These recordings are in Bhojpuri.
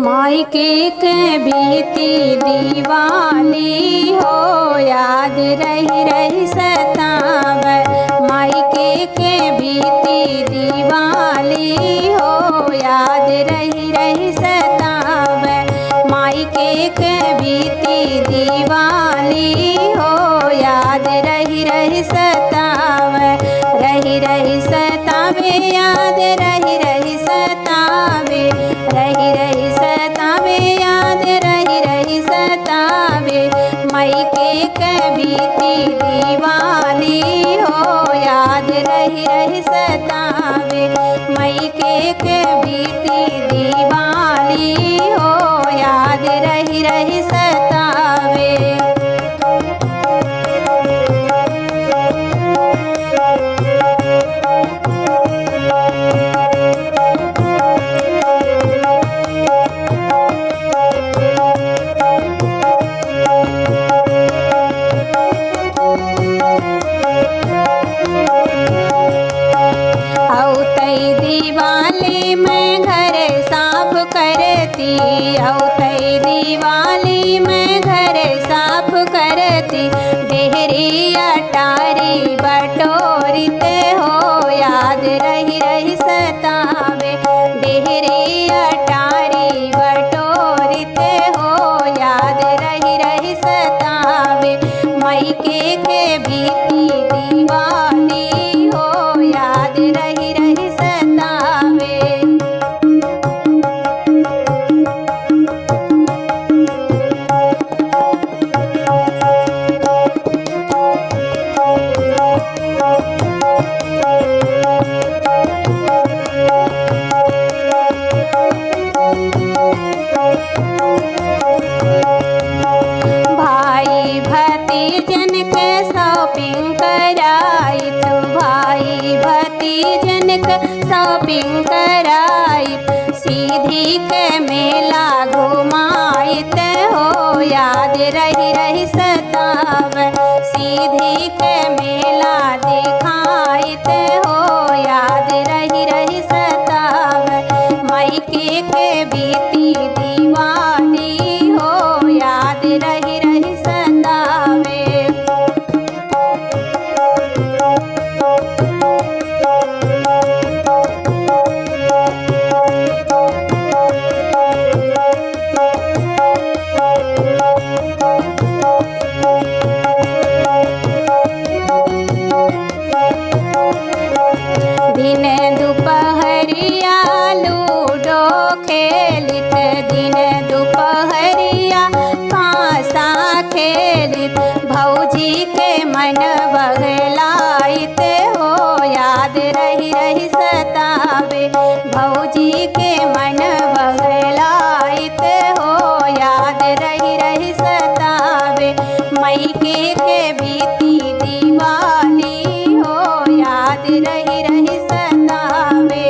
मायके के बीती दीवाली हो याद रही रही सतावे। मायके के बीती दीवाली हो याद रही रही सतावे। मायके के बीती दीवाली हो याद रही रही सतावे। रही रही सतावे याद रही रही सतावे। रही रही सतावे याद रही रही सतावे। मायके के बीती दीवाली हो याद रही रही सतावे। मायके के बीती दीवाली हो याद रही रही सतावे। दीवाली में घर साफ करती। औतई दीवाली में घर साफ करती। डेहरी अटारी बटोरते हो याद रही रही सतावे। डेहरी अटारी बटोरते हो याद रही रही सतावे। मायके के बीती दीवाली हो याद रही रही सतावे। भाई भतीजन के शॉपिंग कराई। तो भाई भतीजन के शॉपिंग कराई। सीधी के मेला घुमाते हो याद रही रही सतावे। सीधी के मेला दिखाते हो याद रही रही सतावे। मायके के बीती दीवाली हो याद रही रही सतावे। दिन दुपहरिया लूडो खेलित। दिन दुपहरिया पासा खेलित। भौजी के मन बहलाइते हो याद रही रही सतावे। भौजी के मन बहलाइते हो याद रही रही सतावे। मायके के बीती दीवाली हो याद रही रही सतावे।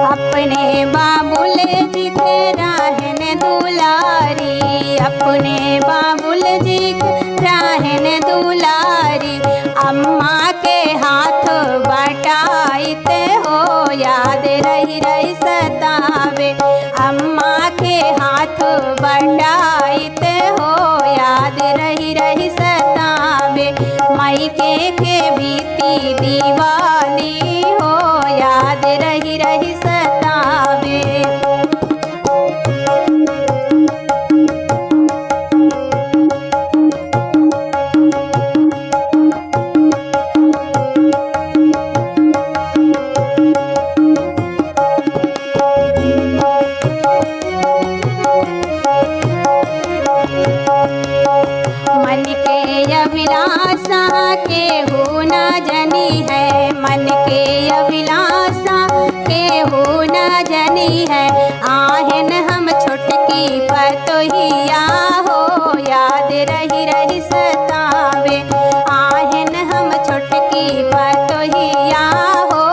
अपने बाबुल जी के राहन दुलारी। अपने बाबुल जी के राहन दुलारी। अम्मा के हाथ बटाइते हो याद रही रही सतावे। अम्मा के हाथ बटाइते हो याद रही रही सतावे। मायके के बीती दीवाली हो याद रही रही सतावे। मन के अभिलाषा के हो न जनी है। मन के अभिलाषा के हो न जनी है। आहन हम छोटकी पतोहिया हो याद रही रही सतावे। आहन हम छोटकी पतोहिया हो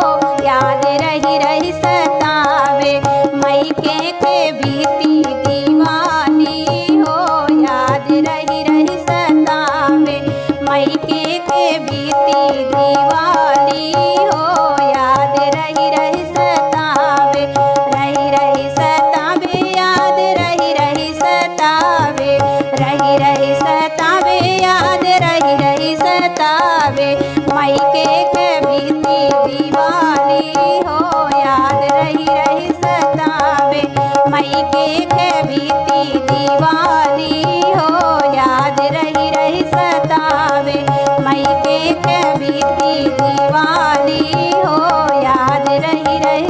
याद रही रही रही सतावे मायके के बीती दीवानी हो याद रही रही सतावे मायके के बीती दीवानी हो याद रही रही सतावे याद रही रही सतावे याद रही रही सतावे मायके के बीती दीवानी हो याद रही रही सतावे मायके के बीती दीवानी हो याद रही रही सतावे मायके के बीती दीवानी हो याद रही रही